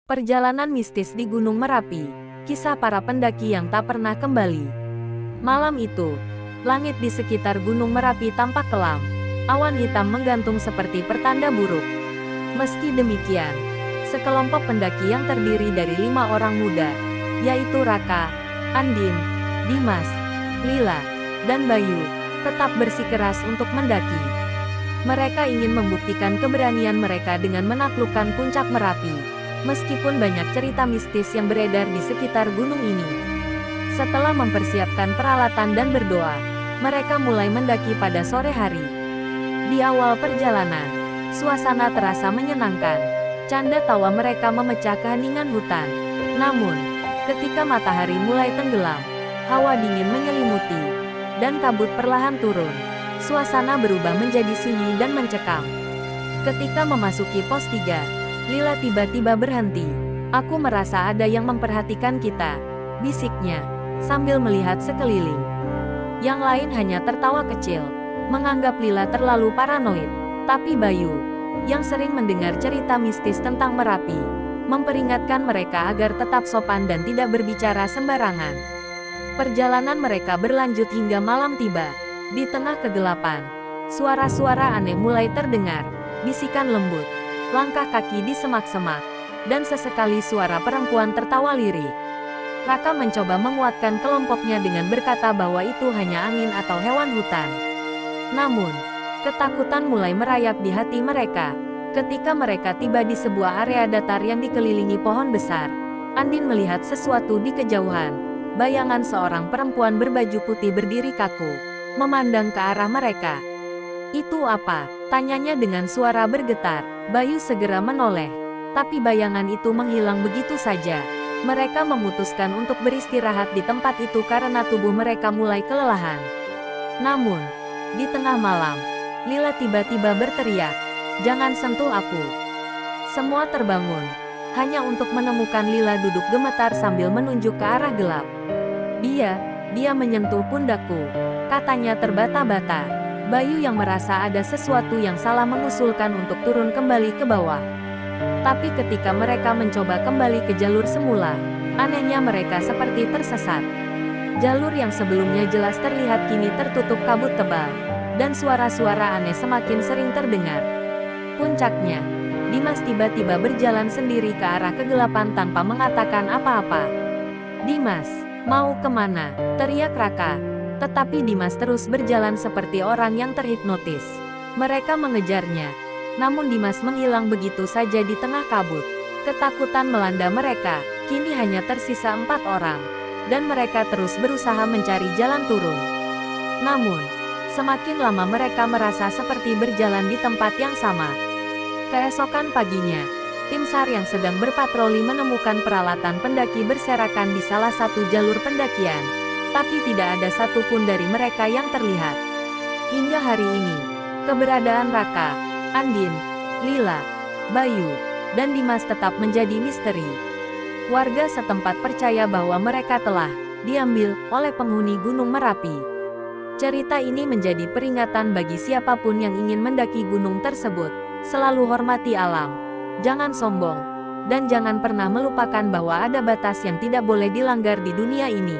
Perjalanan mistis di Gunung Merapi, kisah para pendaki yang tak pernah kembali. Malam itu, langit di sekitar Gunung Merapi tampak kelam. Awan hitam menggantung seperti pertanda buruk. Meski demikian, sekelompok pendaki yang terdiri dari 5 orang muda, yaitu Raka, Andin, Dimas, Lila, dan Bayu, tetap bersikeras untuk mendaki. Mereka ingin membuktikan keberanian mereka dengan menaklukkan puncak Merapi. Meskipun banyak cerita mistis yang beredar di sekitar gunung ini. Setelah mempersiapkan peralatan dan berdoa, mereka mulai mendaki pada sore hari. Di awal perjalanan, suasana terasa menyenangkan. Canda tawa mereka memecah keheningan hutan. Namun, ketika matahari mulai tenggelam, hawa dingin menyelimuti, dan kabut perlahan turun. Suasana berubah menjadi sunyi dan mencekam. Ketika memasuki pos 3, Lila tiba-tiba berhenti. "Aku merasa ada yang memperhatikan kita," bisiknya, sambil melihat sekeliling. Yang lain hanya tertawa kecil, menganggap Lila terlalu paranoid. Tapi Bayu, yang sering mendengar cerita mistis tentang Merapi, memperingatkan mereka agar tetap sopan dan tidak berbicara sembarangan. Perjalanan mereka berlanjut hingga malam tiba. Di tengah kegelapan, suara-suara aneh mulai terdengar, bisikan lembut, langkah kaki di semak-semak, dan sesekali suara perempuan tertawa lirik. Raka mencoba menguatkan kelompoknya dengan berkata bahwa itu hanya angin atau hewan hutan. Namun, ketakutan mulai merayap di hati mereka. Ketika mereka tiba di sebuah area datar yang dikelilingi pohon besar, Andin melihat sesuatu di kejauhan. Bayangan seorang perempuan berbaju putih berdiri kaku, memandang ke arah mereka. "Itu apa?" tanyanya dengan suara bergetar. Bayu segera menoleh, tapi bayangan itu menghilang begitu saja. Mereka memutuskan untuk beristirahat di tempat itu karena tubuh mereka mulai kelelahan. Namun, di tengah malam, Lila tiba-tiba berteriak, "Jangan sentuh aku!" Semua terbangun, hanya untuk menemukan Lila duduk gemetar sambil menunjuk ke arah gelap. Dia menyentuh pundakku," katanya terbata-bata. Bayu yang merasa ada sesuatu yang salah mengusulkan untuk turun kembali ke bawah. Tapi ketika mereka mencoba kembali ke jalur semula, anehnya mereka seperti tersesat. Jalur yang sebelumnya jelas terlihat kini tertutup kabut tebal, dan suara-suara aneh semakin sering terdengar. Puncaknya, Dimas tiba-tiba berjalan sendiri ke arah kegelapan tanpa mengatakan apa-apa. "Dimas, mau kemana?" teriak Raka. Tetapi Dimas terus berjalan seperti orang yang terhipnotis. Mereka mengejarnya, namun Dimas menghilang begitu saja di tengah kabut. Ketakutan melanda mereka, kini hanya tersisa 4 orang, dan mereka terus berusaha mencari jalan turun. Namun, semakin lama mereka merasa seperti berjalan di tempat yang sama. Keesokan paginya, tim SAR yang sedang berpatroli menemukan peralatan pendaki berserakan di salah satu jalur pendakian. Tapi tidak ada satupun dari mereka yang terlihat. Hingga hari ini, keberadaan Raka, Andin, Lila, Bayu, dan Dimas tetap menjadi misteri. Warga setempat percaya bahwa mereka telah diambil oleh penghuni Gunung Merapi. Cerita ini menjadi peringatan bagi siapapun yang ingin mendaki gunung tersebut. Selalu hormati alam, jangan sombong, dan jangan pernah melupakan bahwa ada batas yang tidak boleh dilanggar di dunia ini.